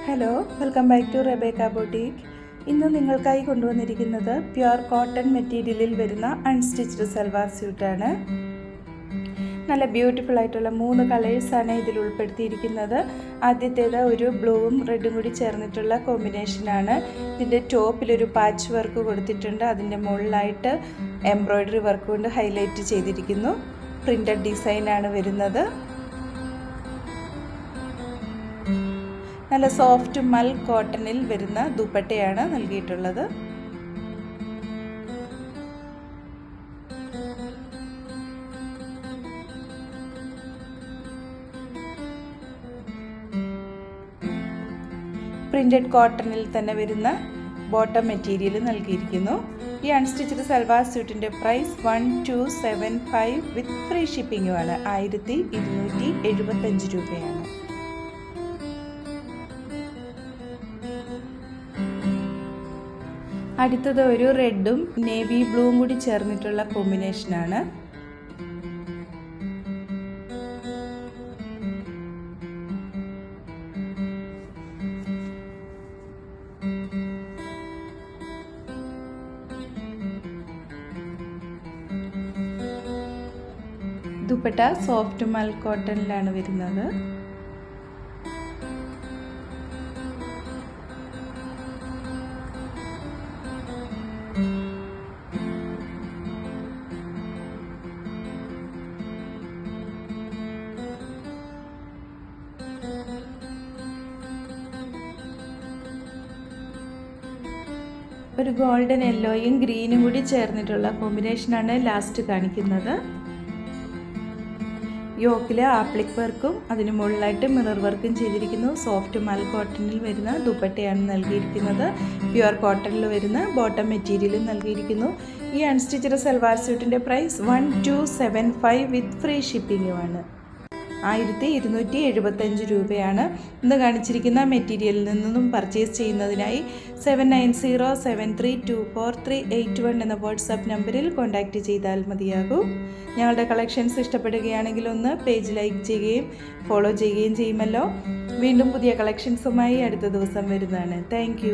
Hello, welcome back to Rebecca boutique. ഇന്ന് നിങ്ങൾക്കായി കൊണ്ടുവന്നിരിക്കുന്നത് പ്യുർ കോട്ടൺ മെറ്റീരിയലിൽ വരുന്ന അൺസ്റ്റിച്ച്ഡ് സൽവാർ സ്യൂട്ടാണ്. നല്ല ബ്യൂട്ടിഫുൾ ആയിട്ടുള്ള 3 കളേഴ്സാണ് ഇതിൽ ഉൾപ്പെടുത്തിയിരിക്കുന്നത്. ആദ്യത്തേത് ഒരു ബ്ലൂവും റെഡും കൂടി ചേർന്നിട്ടുള്ള കോമ്പിനേഷനാണ്. ഇതിൻ്റെ ടോപ്പിലൊരു പാച്ച് വർക്ക് കൊടുത്തിട്ടുണ്ട്. അതിൻ്റെ മുകളിലായിട്ട് എംബ്രോയ്ഡറി വർക്ക് കൊണ്ട് ഹൈലൈറ്റ് ചെയ്തിരിക്കുന്നു. പ്രിൻ്റഡ് ഡിസൈനാണ് വരുന്നത്. നല്ല സോഫ്റ്റ് മൽ കോട്ടണിൽ വരുന്ന ദുപ്പട്ടയാണ് നൽകിയിട്ടുള്ളത്. പ്രിന്റഡ് കോട്ടണിൽ തന്നെ വരുന്ന ബോട്ടം മെറ്റീരിയൽ നൽകിയിരിക്കുന്നു. ഈ അൺസ്റ്റിച്ച്ഡ് സൽവാർ സ്യൂട്ടിൻ്റെ പ്രൈസ് 1275 വിത്ത് ഫ്രീ ഷിപ്പിംഗുമാണ്. 1275 രൂപയാണ്. അടുത്തത് ഒരു റെഡും നേവി ബ്ലൂവും കൂടി ചേർന്നിട്ടുള്ള കോമ്പിനേഷനാണ്. ദുപ്പട്ട സോഫ്റ്റ് മൽ കോട്ടണിലാണ് വരുന്നത്. ഒരു ഗോൾഡൻ യെല്ലോയും ഗ്രീനും കൂടി ചേർന്നിട്ടുള്ള കോമ്പിനേഷനാണ് ലാസ്റ്റ് കാണിക്കുന്നത്. യോക്കിൽ ആപ്ലിക് വർക്കും അതിന് മുകളിലായിട്ട് മിറർ വർക്കും ചെയ്തിരിക്കുന്നു. സോഫ്റ്റ് മൽ കോട്ടണിൽ വരുന്ന ദുപ്പട്ടയാണ് നൽകിയിരിക്കുന്നത്. പ്യുർ കോട്ടണിൽ വരുന്ന ബോട്ടം മെറ്റീരിയലും നൽകിയിരിക്കുന്നു. ഈ അൺസ്റ്റിച്ച്ഡ് സൽവാർ സ്യൂട്ടിൻ്റെ പ്രൈസ് 1275 വിത്ത് ഫ്രീ ഷിപ്പിംഗുമാണ്. 1275 രൂപയാണ്. ഇന്ന് കാണിച്ചിരിക്കുന്ന മെറ്റീരിയലിൽ നിന്നും പർച്ചേസ് ചെയ്യുന്നതിനായി 7907324381 എന്ന വാട്സാപ്പ് നമ്പറിൽ കോൺടാക്റ്റ് ചെയ്താൽ മതിയാകും. ഞങ്ങളുടെ കളക്ഷൻസ് ഇഷ്ടപ്പെടുകയാണെങ്കിൽ ഒന്ന് പേജ് ലൈക്ക് ചെയ്യുകയും ഫോളോ ചെയ്യുകയും ചെയ്യുമല്ലോ. വീണ്ടും പുതിയ കളക്ഷൻസുമായി അടുത്ത ദിവസം വരുന്നതാണ്. താങ്ക്